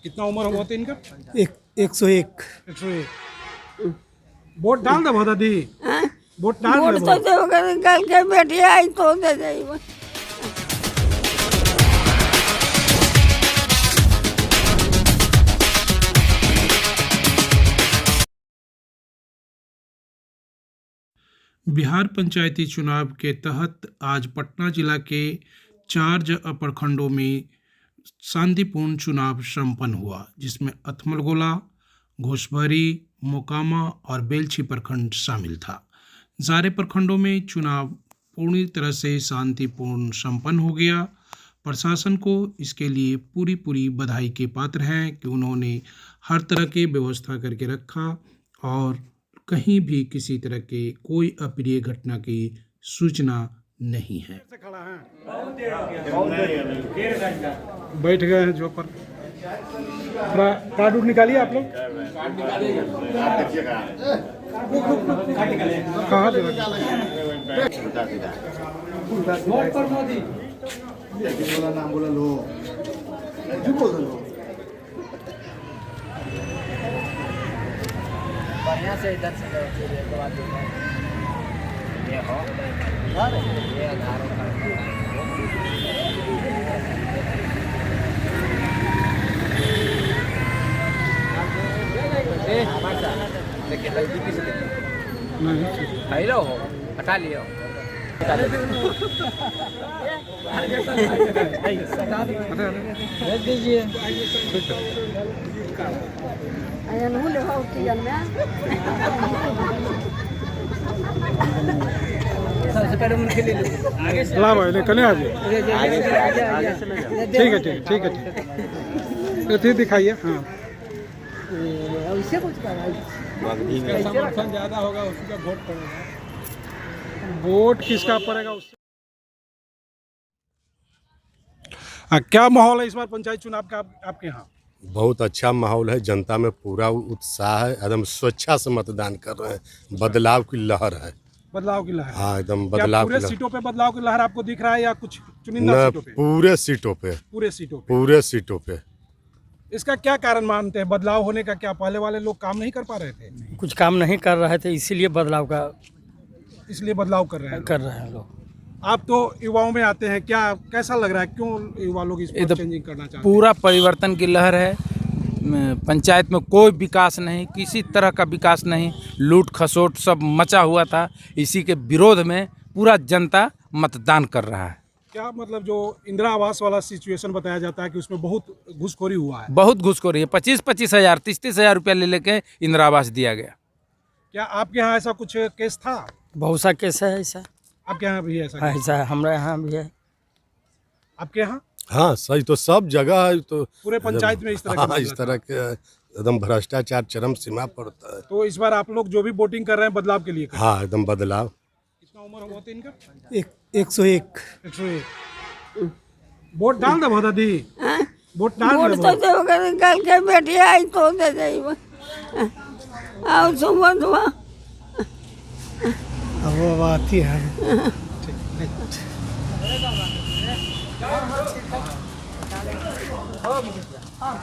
कितना उम्र हुआ था इनका? 101। 101। वोट डाल दे दादी। वोट डाल वोट दे। तो कल के बेटी आई तो दे जाइए। बिहार पंचायती चुनाव के तहत आज पटना जिला के 4 प्रखंडों में शांतिपूर्ण चुनाव संपन्न हुआ, जिसमें अथमलगोला, घोसभरी, मोकामा और बेलछी प्रखंड शामिल था। सारे प्रखंडों में चुनाव पूरी तरह से शांतिपूर्ण संपन्न हो गया। प्रशासन को इसके लिए पूरी बधाई के पात्र हैं कि उन्होंने हर तरह की व्यवस्था करके रखा और कहीं भी किसी तरह के कोई अप्रिय घटना की सूचना नहीं है। बैठ गए हैं जो पर थोड़ा कार्ड उठ निकालिए आप लोग। कहाँ नाम बोला लो जो बोल दो बढ़िया से इधर से ये हो ये 11 का देखिए हल्दी से नहीं लो हटा लियो दीजिए। सबसे पहले उनके लिए ला भाई कने आ जाए। ठीक है फिर दिखाइए। हाँ समर्थन ज्यादा होगा उसी का वोट पड़ेगा। वोट किसका पड़ेगा उससे। क्या माहौल है इस बार पंचायत चुनाव का आपके यहाँ? बहुत अच्छा माहौल है, जनता में पूरा उत्साह है, एकदम स्वेच्छा से मतदान कर रहे हैं। बदलाव की लहर है। बदलाव की लहर? हाँ एकदम बदलाव की लहर। सीटों पे बदलाव की लहर आपको दिख रहा है या कुछ चुनिंदा सीटों पे? पूरे सीटों पे। इसका क्या कारण मानते हैं? बदलाव होने का क्या पहले वाले लोग काम नहीं कर पा रहे थे? कुछ काम नहीं कर रहे थे, इसीलिए बदलाव कर रहे हैं लोग। आप तो युवाओं में आते हैं, क्या कैसा लग रहा है? क्यों युवा लोग इस पर चेंजिंग करना चाहते हैं? पूरा परिवर्तन की लहर है। पंचायत में कोई विकास नहीं, किसी तरह का विकास नहीं, लूट खसोट सब मचा हुआ था। इसी के विरोध में पूरा जनता मतदान कर रहा है। क्या मतलब जो इंदिरा आवास वाला सिचुएशन बताया जाता है कि उसमें बहुत घूसखोरी हुआ है? बहुत घूसखोरी है। 25-25 हज़ार 30-30 हज़ार रुपया ले लेके इंदिरा आवास दिया गया। क्या आपके यहाँ ऐसा कुछ केस था? बहुत सा केस है ऐसा। आपके यहाँ भी ऐसा? ऐसा हमारे यहाँ भी है। आपके यहाँ? हाँ सही, तो सब जगह है तो पूरे पंचायत में इस तरह हाँ, इस तरह के एकदम भ्रष्टाचार चरम सीमा पर होता है। तो इस बार आप लोग जो भी वोटिंग कर रहे हैं बदलाव के लिए कर? हाँ एकदम बदलाव। कितना उम्र हुआ था इनका? 101। 101। वोट डाल दे दादी। वोट डाल वोट दे। तो कल के बेटी आई तो दे जाइए। आओ सुबह अब वो आती है। हाँ।